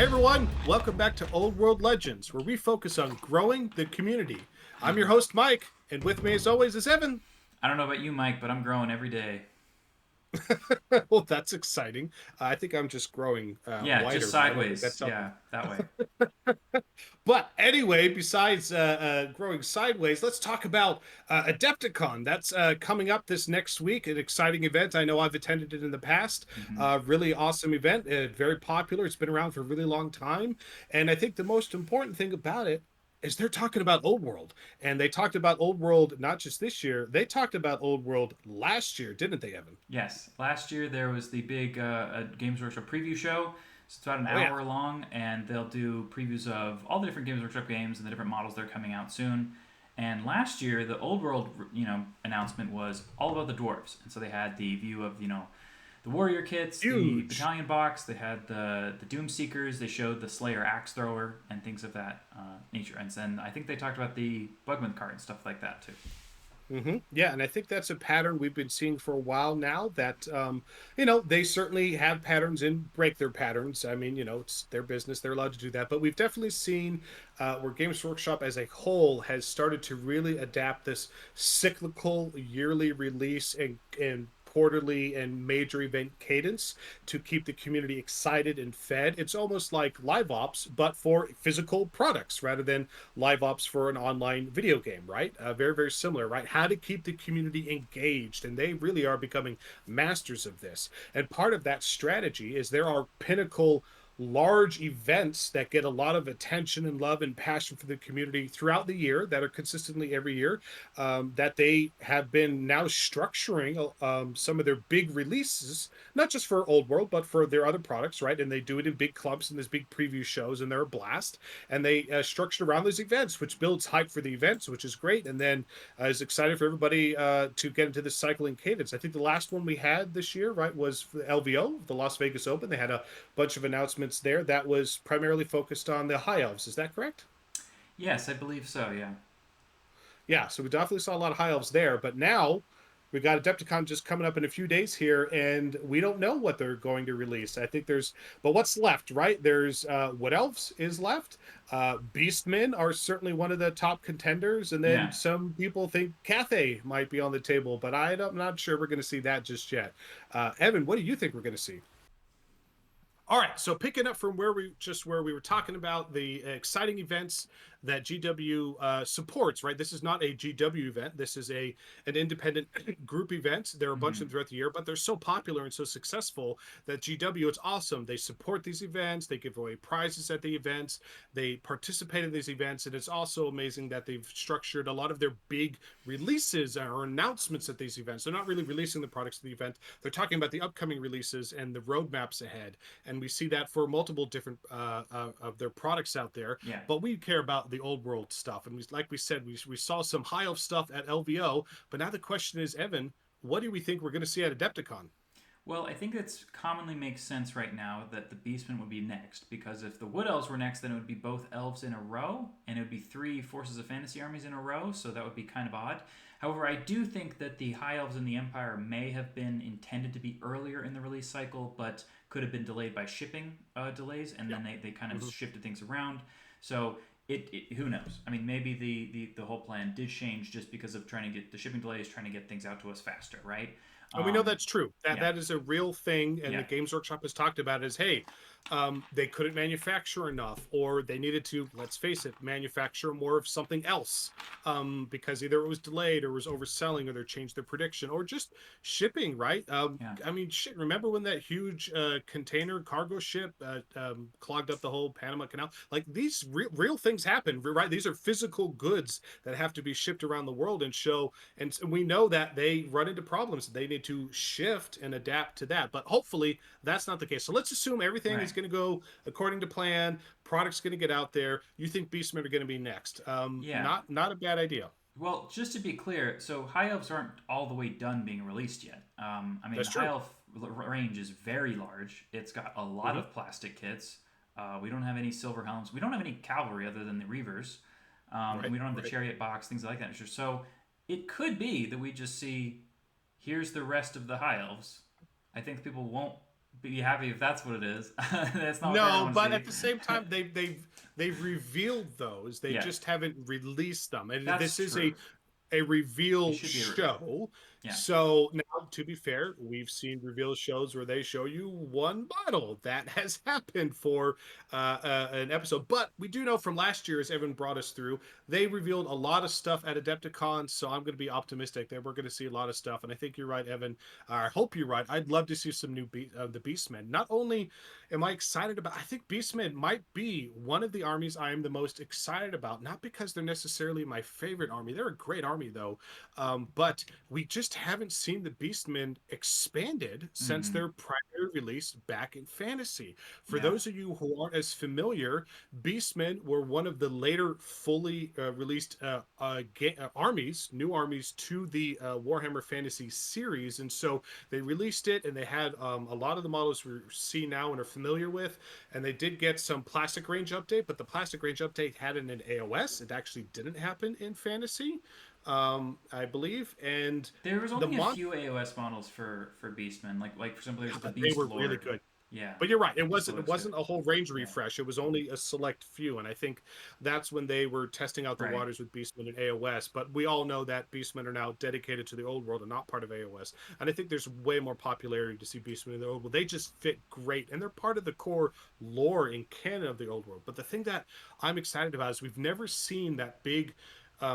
Hey everyone, welcome back to Old World Legends, where we focus on growing the community. I'm your host, Mike, and with me as always is Evan. I don't know about you, Mike, but I'm growing every day. Well, that's exciting. I think I'm just growing Yeah, just wider, but I don't think sideways. that's helping. Yeah, that way. But anyway, besides growing sideways, let's talk about Adepticon. That's coming up this next week, an exciting event. I know I've attended it in the past. hmm Really awesome event, very popular. It's been around for a really long time. And I think the most important thing about it is they're talking about Old World. And they talked about Old World not just this year, they talked about Old World last year, didn't they, Evan? Yes, last year there was the big Games Workshop preview show. So it's about an Oh, yeah. hour long, and they'll do previews of all the different Games Workshop games and the different models that are coming out soon. And last year, the Old World, announcement was all about the dwarves, and so they had the view of the warrior kits, the Huge. battalion box. They had the Doom Seekers. They showed the Slayer axe thrower and things of that nature. And then I think they talked about the Bugman card and stuff like that too. Yeah, and I think that's a pattern we've been seeing for a while now. That they certainly have patterns and break their patterns. I mean, it's their business; they're allowed to do that. But we've definitely seen where Games Workshop as a whole has started to really adapt this cyclical yearly release and quarterly and major event cadence to keep the community excited and fed. It's almost like live ops, but for physical products rather than live ops for an online video game, right? Very, very similar, right? How to keep the community engaged. And they really are becoming masters of this. And part of that strategy is there are pinnacle large events that get a lot of attention and love and passion for the community throughout the year that are consistently every year, that they have been now structuring some of their big releases, not just for Old World but for their other products, right? And they do it in big clumps and there's big preview shows, and they're a blast. And they structured around those events, which builds hype for the events, which is great, and then is excited for everybody to get into this cycling cadence. I think the last one we had this year, right, was the LVO, the Las Vegas Open. They had a bunch of announcements there that was primarily focused on the high elves. Is that correct? Yes, I believe so. Yeah. Yeah, so we definitely saw a lot of high elves there, but now we got Adepticon just coming up in a few days here, and we don't know what they're going to release. I think but what's left, right? There's what elves is left. Beastmen are certainly one of the top contenders, and then Yeah. some people think Cathay might be on the table, but I'm not sure we're going to see that just yet. Evan, what do you think we're going to see? All right, so picking up from where we were talking about the exciting events that GW supports, right? This is not a GW event. This is an independent group event. There are a bunch of hmm them throughout the year, but they're so popular and so successful that GW, it's awesome. They support these events. They give away prizes at the events. They participate in these events, and it's also amazing that they've structured a lot of their big releases or announcements at these events. They're not really releasing the products of the event. They're talking about the upcoming releases and the roadmaps ahead, and we see that for multiple different of their products out there. Yeah. But we care about the old world stuff, and like we said, we saw some high elf stuff at LVO. But now the question is, Evan, what do we think we're going to see at Adepticon? Well, I think it's commonly makes sense right now that the Beastmen would be next, because if the Wood Elves were next, then it would be both elves in a row, and it would be three Forces of Fantasy armies in a row, so that would be kind of odd. However, I do think that the High Elves in the Empire may have been intended to be earlier in the release cycle, but could have been delayed by shipping delays, and Yeah. then they kind of Mm-hmm. shifted things around. So who knows? I mean, maybe the whole plan did change just because of trying to get the shipping delays, trying to get things out to us faster, right? And we know Um, that's true. That yeah, that is a real thing, and the yeah. Games Workshop has talked about is, hey, they couldn't manufacture enough, or they needed to, let's face it, manufacture more of something else, because either it was delayed, or was overselling, or they changed their prediction, or just shipping. Right? Yeah. I mean, shit. Remember when that huge container cargo ship clogged up the whole Panama Canal? Like these real things happen, right? These are physical goods that have to be shipped around the world and show, and we know that they run into problems. They need to shift and adapt to that. But hopefully that's not the case. So let's assume everything Right. is going to go according to plan. Product's going to get out there. You think Beastmen are going to be next? Yeah. Not a bad idea. Well, just to be clear, so high elves aren't all the way done being released yet. I mean, That's the high true. elf range is very large. It's got a lot Hmm. of plastic kits. We don't have any silver helms. We don't have any cavalry other than the reavers. And Right. we don't have the Right. chariot box, things like that. So it could be that we just see here's the rest of the high elves. I think people won't be happy if that's what it is. That's not what they're gonna No, want to but at see. the same time, they've revealed those. They Yeah, just haven't released them, and that's this is true. a It reveal should be a reveal. show. Yeah. So now, to be fair, we've seen reveal shows where they show you one model. That has happened for an episode. But we do know from last year, as Evan brought us through, they revealed a lot of stuff at Adepticon. So I'm going to be optimistic that we're going to see a lot of stuff. And I think you're right, Evan. I hope you're right. I'd love to see some new the Beastmen. Not only am I excited about, I think Beastmen might be one of the armies I am the most excited about. Not because they're necessarily my favorite army. They're a great army, though. But we just haven't seen the Beastmen expanded since Mm-hmm. their primary release back in Fantasy. For Yeah. those of you who aren't as familiar, Beastmen were one of the later fully released armies, new armies to the Warhammer Fantasy series. And so they released it and they had a lot of the models we see now and are familiar with. And they did get some plastic range update, but the plastic range update had it in AOS. It actually didn't happen in Fantasy, I believe. And There was the only a mod, few AOS models for Beastmen. Like for example, yeah, there's the but they Beast were really Lord. good. Yeah, But you're right. It Beast wasn't it Lord's good. wasn't a whole range Yeah. refresh. It was only a select few. And I think that's when they were testing out the Right. waters with Beastmen and AOS. But we all know that Beastmen are now dedicated to the old world and not part of AOS. And I think there's way more popularity to see Beastmen in the old world. They just fit great. And they're part of the core lore and canon of the old world. But the thing that I'm excited about is we've never seen that big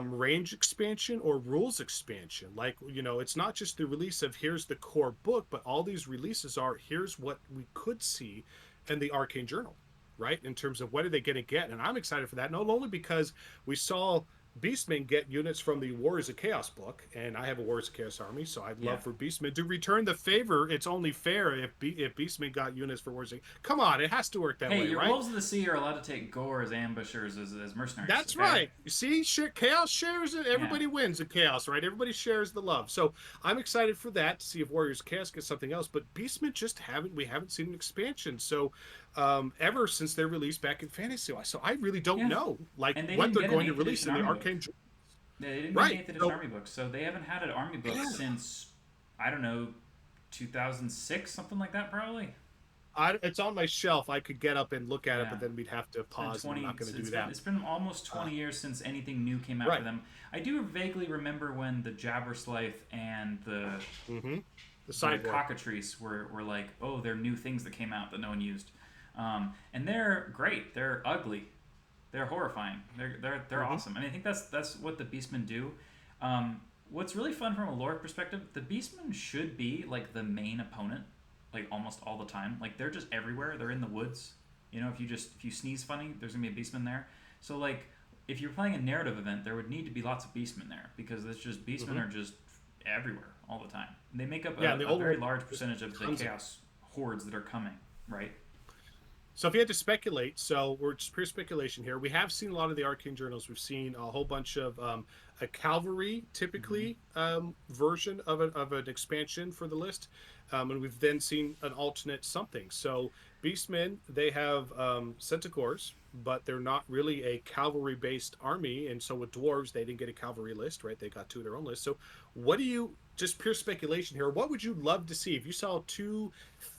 range expansion or rules expansion. Like, it's not just the release of here's the core book, but all these releases are here's what we could see in the Arcane Journal, right? In terms of what are they going to get. And I'm excited for that, not only because we saw Beastmen get units from the Warriors of Chaos book, and I have a Warriors of Chaos army, so I'd Yeah. love for Beastmen to return the favor. It's only fair if Beastmen got units for Warriors of Come on, it has to work that Hey, way, your right? Wolves of the Sea are allowed to take Gore as ambushers as mercenaries. That's Okay. right. You see, chaos shares it. Yeah. Everybody wins in chaos, right? Everybody shares the love. So I'm excited for that to see if Warriors Chaos gets something else. But Beastmen just haven't. We haven't seen an expansion. So ever since their release back in Fantasy, so I really don't Yeah. know like And they what didn't they're get an going to eighth release edition in the army book. Arcane. They didn't get an Right. eighth edition So army book, so they haven't had an army book yeah, since I don't know 2006, something like that, probably. it's on my shelf. I could get up and look at it, Yeah. but then we'd have to It's been pause, and I'm 20. not going to do It's been that. it's been almost Uh, 20 years since anything new came out for right. them. I do vaguely remember when the Jabberslife and Mm-hmm. The the sideboard. Cockatrice were like, oh, they're new things that came out that no one used, and they're great. They're ugly. They're horrifying. They're Mm-hmm. awesome. I mean, I think that's what the Beastmen do. What's really fun from a lore perspective, the Beastmen should be like the main opponent, like almost all the time. Like they're just everywhere. They're in the woods. You know, if you sneeze funny, there's gonna be a Beastman there. So like, if you're playing a narrative event, there would need to be lots of Beastmen there because it's just Beastmen Mm-hmm. are just everywhere all the time. And they make up Yeah, in the a old very world, large there's percentage of the tons of. chaos hordes that are coming. Right? So if you had to speculate, so we're just pure speculation here. We have seen a lot of the arcane journals. We've seen a whole bunch of a cavalry, Mm-hmm. typically version of an expansion for the list, and we've then seen an alternate something. So Beastmen, they have centaurs, but they're not really a cavalry-based army. And so with dwarves, they didn't get a cavalry list, right? They got two of their own list. So what do you? Just pure speculation here. What would you love to see if you saw two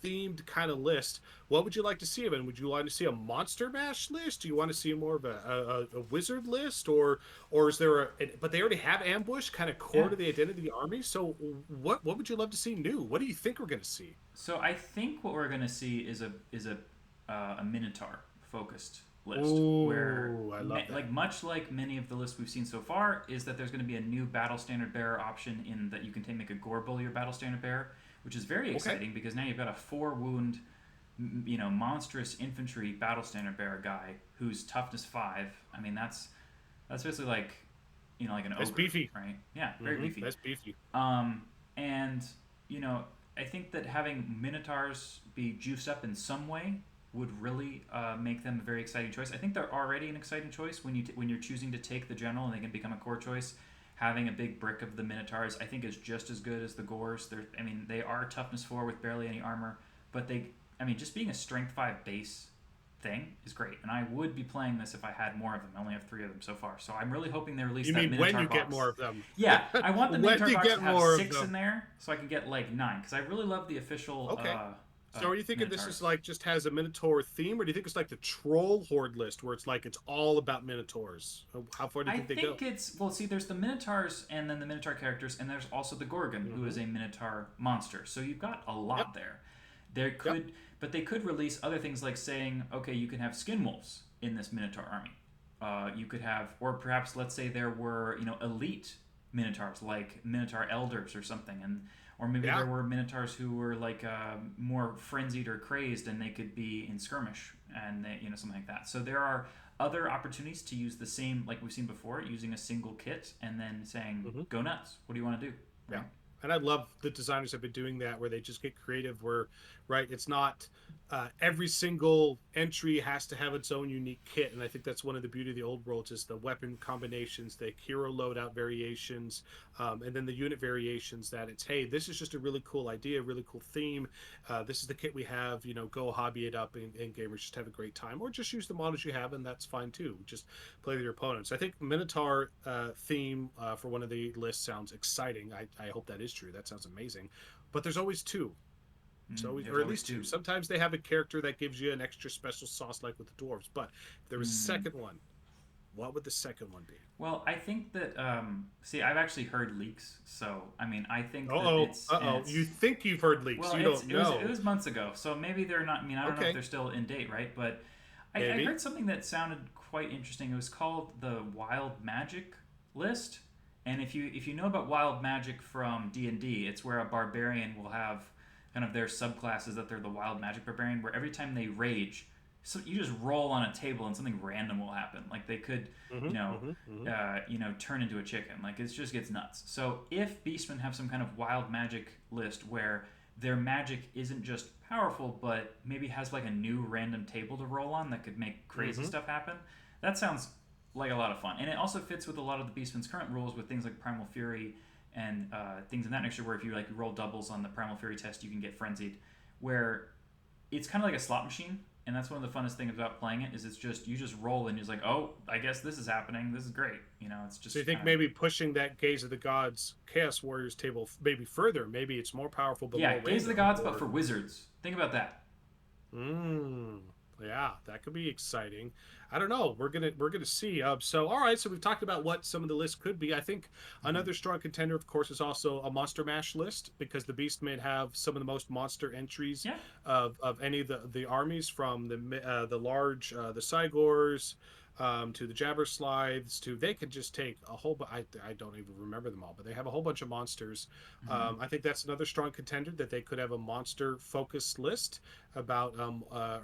themed kind of list? What would you like to see of it? Would you like to see a monster mash list? Do you want to see more of a wizard list, or is there a? But they already have ambush kind of core Yeah. to the identity of the army. So what would you love to see new? What do you think we're going to see? So I think what we're gonna see is a Minotaur focused list where Ooh, I love that. like much like many of the lists we've seen so far is that there's going to be a new battle standard bearer option in that you can make a gore bull your battle standard bearer, which is very Okay. exciting because now you've got a 4 wound monstrous infantry battle standard bearer guy who's toughness 5. I mean that's basically like like an That's ogre, beefy. right? Yeah, very beefy. That's beefy. And I think that having Minotaurs be juiced up in some way would really make them a very exciting choice. I think they're already an exciting choice when you're choosing to take the general and they can become a core choice. Having a big brick of the Minotaurs, I think, is just as good as the Gores. They are toughness 4 with barely any armor, but just being a strength 5 base thing is great. And I would be playing this if I had more of them. I only have 3 of them so far, so I'm really hoping they release You that mean when Minotaur you get box. more of them? Yeah, I want the When Minotaur you box get to have more of 6 in them? there, so I can get like 9. Because I really love the official Okay. So are you thinking this is Minotaurs. like just has a Minotaur theme, or do you think it's like the Troll Horde list where it's like it's all about Minotaurs? How far do you I think they go? think it's well. See, there's the Minotaurs, and then the Minotaur characters, and there's also the Gorgon, who is Mm-hmm. a Minotaur monster. So you've got a Yep. lot there. There Yep. could, but they could release other things like saying, okay, you can have skin wolves in this Minotaur army. You could have, or perhaps let's say there were, elite Minotaurs like Minotaur elders or something, and or maybe there Yeah. were Minotaurs who were like more frenzied or crazed, and they could be in skirmish, and something like that. So there are other opportunities to use the same, like we've seen before, using a single kit and then saying, Mm-hmm. "Go nuts! What do you want to do?" Yeah. Right? And I love the designers have been doing that where they just get creative where, right, it's not every single entry has to have its own unique kit. And I think that's one of the beauty of the old worlds is the weapon combinations, the hero loadout variations, and then the unit variations that it's, hey, this is just a really cool idea, really cool theme. This is the kit we have, go hobby it up and gamers just have a great time or just use the models you have and that's fine too. Just play with your opponents. I think Minotaur theme for one of the lists sounds exciting. I hope that is true. That sounds amazing. But there's always two. So, There's or at always least two. two. Sometimes they have a character that gives you an extra special sauce, like with the dwarves. But if there was a second one, what would the second one be? Well, I think that see, I've actually heard leaks, so I mean, I Uh think that oh, it's uh and oh. You it's think you've heard leaks? well, You it's don't it know. was months ago, so maybe they're not. I mean, I don't know if Okay, they're still in date, right? But I maybe. heard something that sounded quite interesting. It was called the Wild Magic list, and if you know about Wild Magic from D&D, it's where a barbarian will have kind of their subclasses that they're the Wild Magic barbarian, where every time they rage, so you just roll on a table and something random will happen. Like they could, Mm-hmm, mm-hmm, mm-hmm. turn into a chicken. Like it just gets nuts. So if Beastmen have some kind of wild magic list where their magic isn't just powerful, but maybe has like a new random table to roll on that could make crazy Mm-hmm. stuff happen, that sounds like a lot of fun. And it also fits with a lot of the Beastmen's current rules with things like Primal Fury and things in that nature, where if you like roll doubles on the Primal Fury test, you can get frenzied. Where it's kind of like a slot machine, and that's one of the funnest things about playing it is it's just you just roll and you're like, oh, I guess this is happening. This is great. It's So you just think kind of maybe pushing that Gaze of the Gods Chaos Warriors table maybe further? Maybe it's more powerful but more yeah, Gaze of the random, Gods, but or for wizards. Think about that. mm, yeah, that could be exciting. I don't know. We're gonna see. So all right. So we've talked about what some of the lists could be. I think Mm-hmm. another strong contender, of course, is also a Monster Mash list because the Beastmen have some of the most monster entries Yeah. of any of the armies from the large the Cygors. To the Jabber Slides, to they could just take a whole. I don't even remember them all, but they have a whole bunch of monsters. Mm-hmm. I think that's another strong contender that they could have a monster focused list about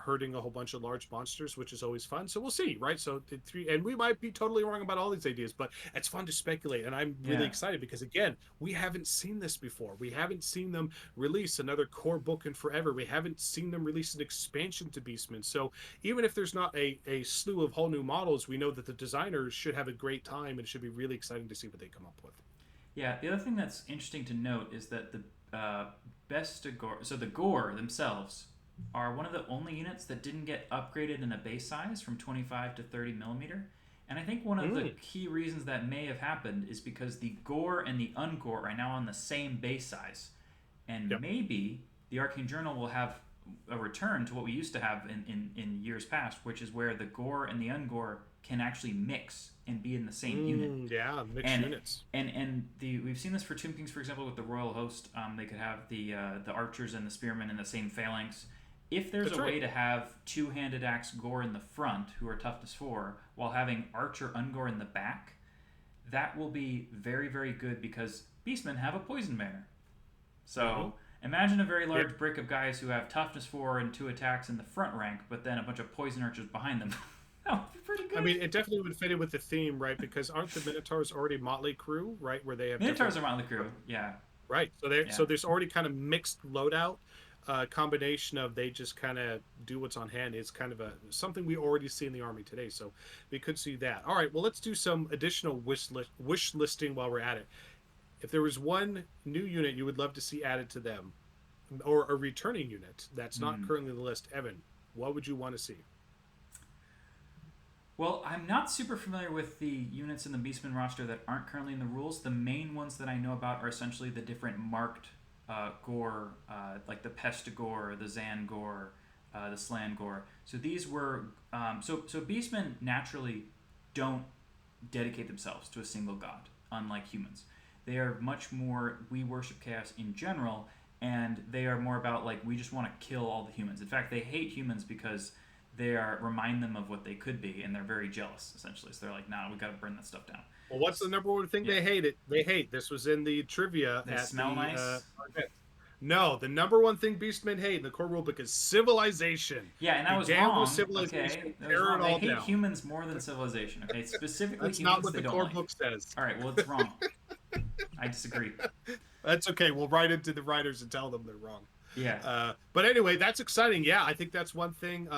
herding a whole bunch of large monsters, which is always fun. So we'll see, right? So the three, and we might be totally wrong about all these ideas, but it's fun to speculate, and I'm really Yeah. excited because again, we haven't seen this before. We haven't seen them release another core book in forever. We haven't seen them release an expansion to Beastmen. So even if there's not a slew of whole new models, we know that the designers should have a great time, and it should be really exciting to see what they come up with. Yeah. The other thing that's interesting to note is that the best gore, so the gore themselves are one of the only units that didn't get upgraded in a base size from 25 to 30 millimeter. And I think one of the Mm, key reasons that may have happened is because the gore and the ungore are now on the same base size. And yep. maybe the Arcane Journal will have a return to what we used to have in years past, which is where the gore and the ungore can actually mix and be in the same unit. Yeah, mixed And units. we've seen this for Tomb Kings, for example, with the Royal Host. They could have the archers and the spearmen in the same phalanx. If there's That's a right. way to have two-handed axe gore in the front, who are toughness 4, while having archer ungore in the back, that will be very, very good because beastmen have a poison banner. Mm-hmm. So imagine a very Yep. large brick of guys who have toughness 4 and 2 attacks in the front rank, but then a bunch of poison archers behind them. That would be pretty I good. mean, it definitely would fit in with the theme, right? Because aren't the Minotaurs already Motley Crew, right? Where they have Minotaurs different, are Motley Crew. Yeah, right? So yeah. there's already kind of mixed loadout, combination of they just kind of do what's on hand. It's kind of a something we already see in the army today, so we could see that. All right, well, let's do some additional wish listing while we're at it. If there was one new unit you would love to see added to them, or a returning unit that's not Hmm. currently on the list, Evan, what would you want to see? Well, I'm not super familiar with the units in the Beastman roster that aren't currently in the rules. The main ones that I know about are essentially the different marked gore, like the Pestigore, the Zangor, the Slangor. So these were so Beastmen naturally don't dedicate themselves to a single god, unlike humans. They are much more, we worship chaos in general, and they are more about like we just want to kill all the humans. In fact, they hate humans because they are remind them of what they could be, and they're very jealous essentially. So they're like, nah, we got to burn that stuff down. Well, what's the number one thing Yeah, they hate? It they hate. This was in the trivia they at smell the nice. event. No, the number one thing Beastmen hate in the core rulebook is civilization. Yeah, and I Be was damned with wrong. civilization. Okay, that was Tear it wrong. They all hate down. humans more than civilization. Okay, specifically That's not humans what they the don't core like. book says. All right, well it's wrong. I disagree. That's okay. We'll write it to the writers and tell them they're wrong. Yeah. But anyway, that's exciting. Yeah, I think that's one thing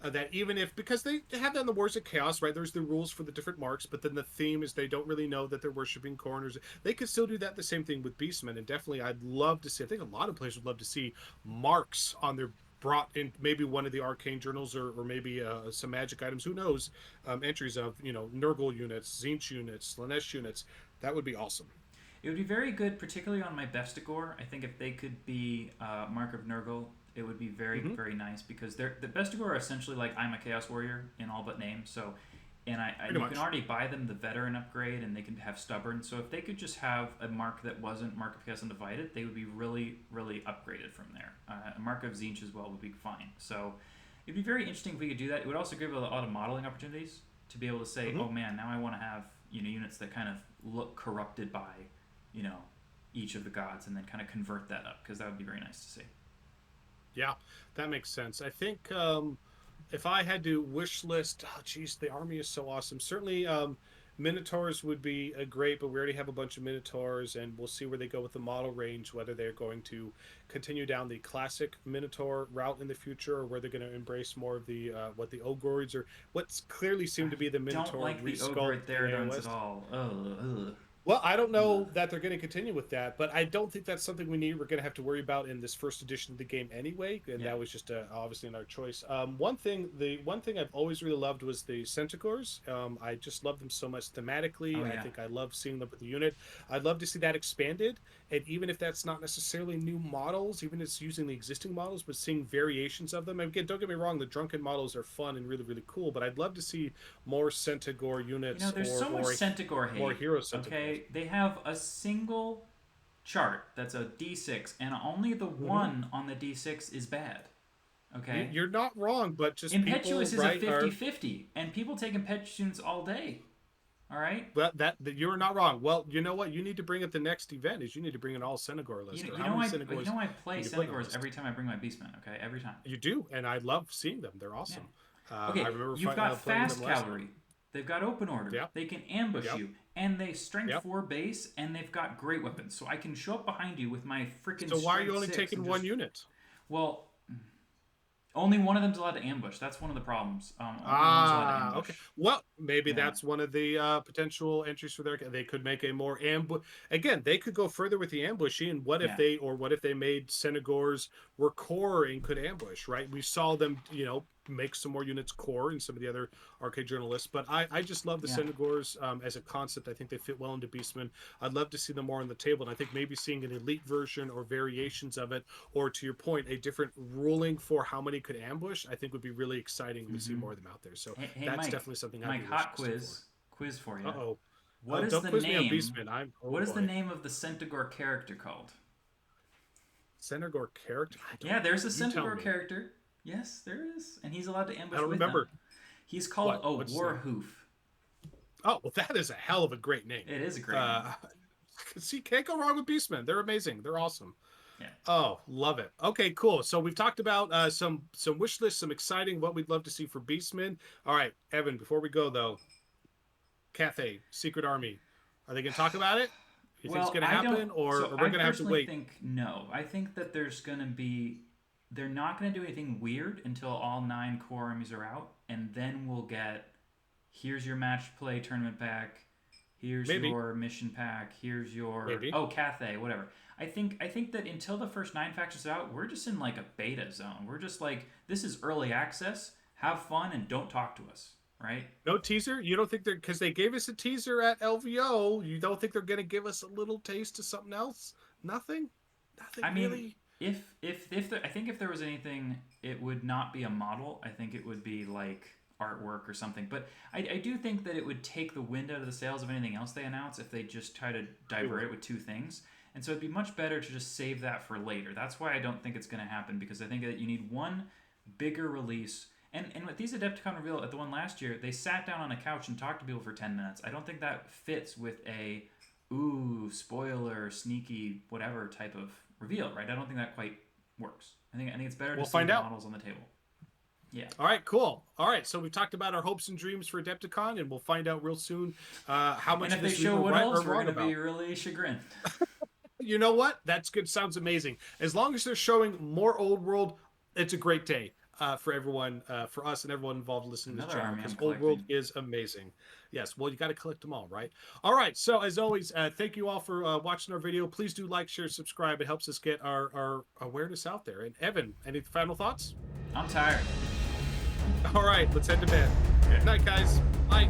that even if because they have that in the Wars of Chaos, right? There's the rules for the different marks, but then the theme is they don't really know that they're worshiping corners. They could still do that the same thing with Beastmen, and definitely I'd love to see. I think a lot of players would love to see marks on their brought in maybe one of the arcane journals or maybe some magic items. Who knows? Entries of Nurgle units, Zinch units, Slanesh units. That would be awesome. It would be very good, particularly on my Bestigor. I think if they could be Mark of Nurgle, it would be very, Hmm. very nice because they're the Bestigor are essentially like I'm a Chaos Warrior in all but name. So, and Pretty you can much. already buy them the Veteran upgrade, and they can have Stubborn. So if they could just have a mark that wasn't Mark of Chaos Undivided, they would be really, really upgraded from there. A Mark of Zinch as well would be fine. So it'd be very interesting if we could do that. It would also give a lot of modeling opportunities to be able to say, Hmm. oh man, now I want to have units that kind of look corrupted by you know, each of the gods and then kind of convert that up because that would be very nice to see. Yeah, that makes sense. I think if I had to wish list, oh geez, the army is so awesome. Certainly, Minotaurs would be a great, but we already have a bunch of Minotaurs, and we'll see where they go with the model range. Whether they're going to continue down the classic Minotaur route in the future, or where they're going to embrace more of the what the Ogoroids or what's clearly I seemed to be the don't Minotaur like the ogre resculpt at in Therodons at AOS. all. Ugh, ugh, Well, I don't ugh. know that they're going to continue with that, but I don't think that's something we're going to have to worry about in this first edition of the game anyway. And Yeah. that was just obviously another choice. The one thing I've always really loved was the Centaurs. I just love them so much Oh thematically. I yeah. think I love seeing them with the unit. I'd love to see that expanded, and even if that's not necessarily new models, even if it's using the existing models, but seeing variations of them. And again, don't get me wrong, the drunken models are fun and really really cool, but I'd love to see more Centaur units There's so much Centaur more hate. hero Centaurs. Okay, they have a single chart that's a D6, and only the Mm-hmm. one on the D6 is bad. Okay, You're not wrong, but just people, Impetuous is a right, are 50-50, and people take Impetuous all day. All right, that you're not wrong. Well, you know what? You need to bring at the next event is you need to bring an all Centaur list. Or how many Centaurs I play can you put on the Senegors list? every time I bring my Beastmen. Okay, every time. You do, and I love seeing them. They're Yeah. awesome. I Okay, remember you've got playing with them fast last time. cavalry. They've got open order. Yeah, They can ambush yep, you, and they strength yep. four base, and they've got great weapons. So I can show up behind you with my freaking So why are you strength only six taking and one just unit? well, only one of them's allowed to ambush. That's one of the problems. Only one's allowed to Ah, okay. ambush. Well, maybe Yeah, that's one of the potential entries for their. They could make a more ambush. Again, they could go further with the ambushing. yeah, What if they made Senegors were core and could ambush? Right. We saw them, make some more units core in some of the other arcade journalists. But I just love the yeah. Senegors as a concept. I think they fit well into Beastmen. I'd love to see them more on the table. And I think maybe seeing an elite version or variations of it, or to your point, a different ruling for how many could ambush. I think would be really exciting to see Mm-hmm. more of them out there. So Hey, that's Mike, definitely something I'd be Mike, wish hot listing for. quiz for you. Uh oh. What is Don't the quiz me on name? Beastman. Oh What is the boy. name of the Centaur character called? Senegor character? I don't Yeah, there's know. a You tell Centaur me. character. Yes, there is, and he's allowed to I ambush don't with them. remember. He's called What? a What's his name? Warhoof. Oh, well, that is a hell of a great name. It is a great name. Uh, see, can't go wrong with Beastmen. They're amazing. They're awesome. Yeah. Oh, love it. Okay, cool. So we've talked about some wish lists, some exciting what we'd love to see for Beastmen. All right, Evan. Before we go though, Cathay Secret Army. Are they going to talk about it? You think it's Well, going to I don't. happen, or So are we I going to have to personally wait? think no. I think that there's going to be. They're not going to do anything weird until all 9 core armies are out, and then we'll get. Here's your match play tournament pack. Here's Maybe, your mission pack. Here's your maybe. oh Cathay, whatever. I think that until the first 9 factions are out, we're just in like a beta zone. We're just like this is early access. Have fun and don't talk to us, right? No teaser. You don't think they're because they gave us a teaser at LVO. You don't think they're going to give us a little taste of something else? Nothing. Nothing I mean, really. I think if there was anything, it would not be a model. I think it would be like artwork or something. But I do think that it would take the wind out of the sails of anything else they announce if they just try to It divert would. it with two things. And so it'd be much better to just save that for later. That's why I don't think it's going to happen, because I think that you need one bigger release. And with these Adepticon reveal at the one last year, they sat down on a couch and talked to people for 10 minutes. I don't think that fits with a ooh spoiler sneaky whatever type of reveal, right? I don't think that quite works. I think it's better to We'll see find the out. models on the table. Yeah. All right, cool. All right, so we've talked about our hopes and dreams for Adepticon, and we'll find out real soon how And much if of they this we show were Wood right or Elves, we're wrong gonna about. be really chagrined. You know what? That's good. Sounds amazing. As long as they're showing more old world, it's a great day for everyone, for us and everyone involved listening to this Another channel, army because I'm old world collecting. is amazing. Yes, well, you got to collect them all, right? All right. So as always, thank you all for watching our video. Please do like, share, subscribe. It helps us get our awareness out there. And Evan, any final thoughts? I'm tired. All right, let's head to bed. Okay. Night, guys. Bye.